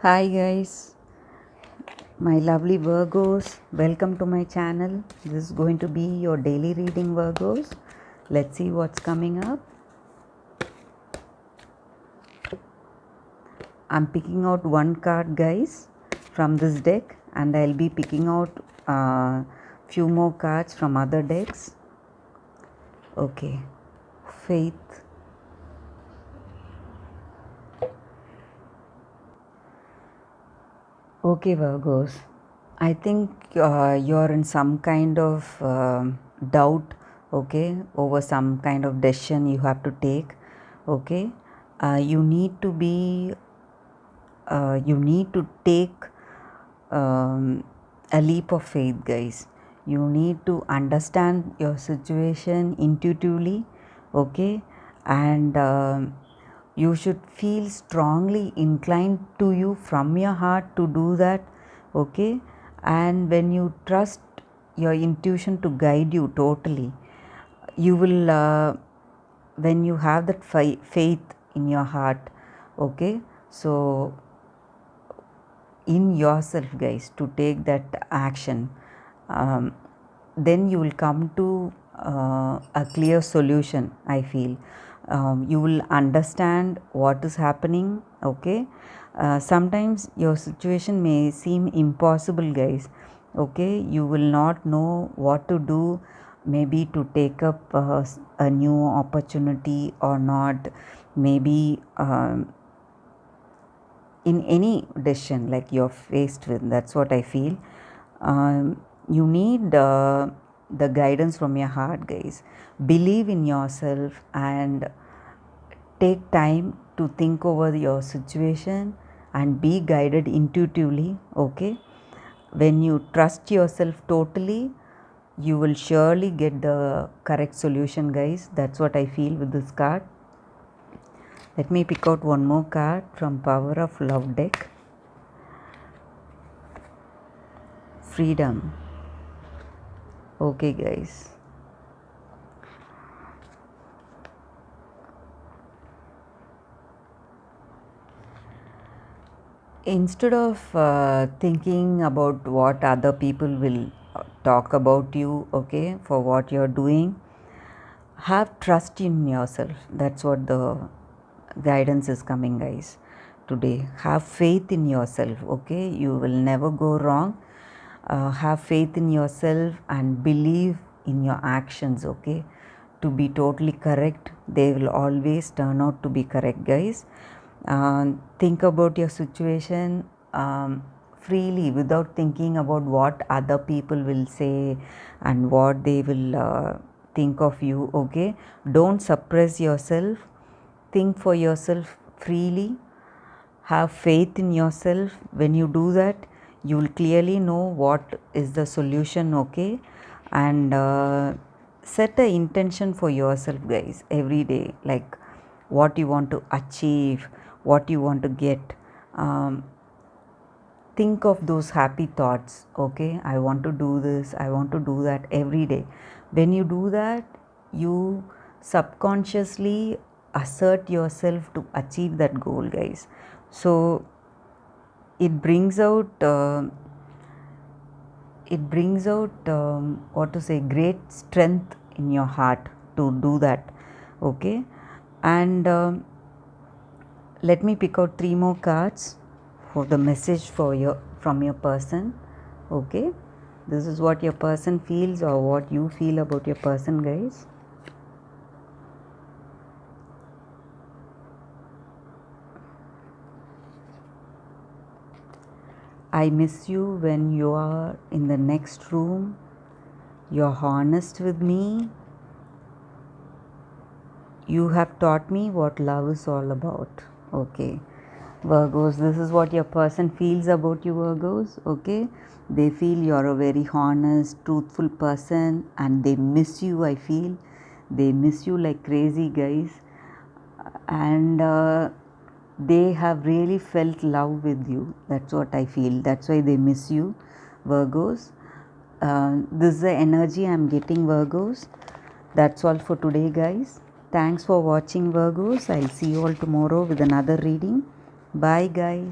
Hi guys, my lovely Virgos, welcome to my channel. This is going to be your daily reading, Virgos. Let's see what's coming up. I'm picking out one card, guys, from this deck, and I'll be picking out few more cards from other decks. Okay, Faith. Okay, Virgos. I think you're in some kind of doubt, okay, over some kind of decision you have to take, okay. You need to be, you need to take a leap of faith, guys. You need to understand your situation intuitively, okay, and you should feel strongly inclined to you from your heart to do that, okay. And when you trust your intuition to guide you totally, you will when you have that faith in your heart, okay, so in yourself, guys, to take that action, then you will come to a clear solution, I feel. You will understand what is happening, okay. Sometimes your situation may seem impossible, guys, okay. You will not know what to do, maybe to take up a new opportunity or not, maybe in any decision like you're faced with. That's what I feel. You need the guidance from your heart, guys. Believe in yourself and take time to think over your situation and be guided intuitively, okay. When you trust yourself totally, you will surely get the correct solution, guys. That's what I feel with this card. Let me pick out one more card from Power of Love deck. Freedom. Okay, guys. Instead of thinking about what other people will talk about you, okay, for what you're doing, have trust in yourself. That's what the guidance is coming, guys, today. Have faith in yourself, okay. You will never go wrong. Have faith in yourself and believe in your actions, okay, to be totally correct. They will always turn out to be correct, guys. Think about your situation freely without thinking about what other people will say and what they will think of you, okay. Don't suppress yourself. Think for yourself freely. Have faith in yourself. When you do that, you will clearly know what is the solution, okay. And set an intention for yourself, guys, every day, like what you want to achieve, what you want to get. Think of those happy thoughts, okay. I want to do this, I want to do that every day. When you do that, you subconsciously assert yourself to achieve that goal, guys. So it brings out what to say, great strength in your heart to do that, okay. And let me pick out 3 more cards for the message for your from your person, okay. This is what your person feels or what you feel about your person, guys. I miss you when you are in the next room. You're honest with me. You have taught me what love is all about, okay. Virgos, this is what your person feels about you, Virgos, okay. They feel you're a very honest, truthful person and they miss you, I feel. They miss you like crazy, guys. And they have really felt love with you. That's what I feel. That's why they miss you, Virgos. This is the energy I'm getting, Virgos. That's all for today, guys. Thanks for watching, Virgos. I'll see you all tomorrow with another reading. Bye, guys.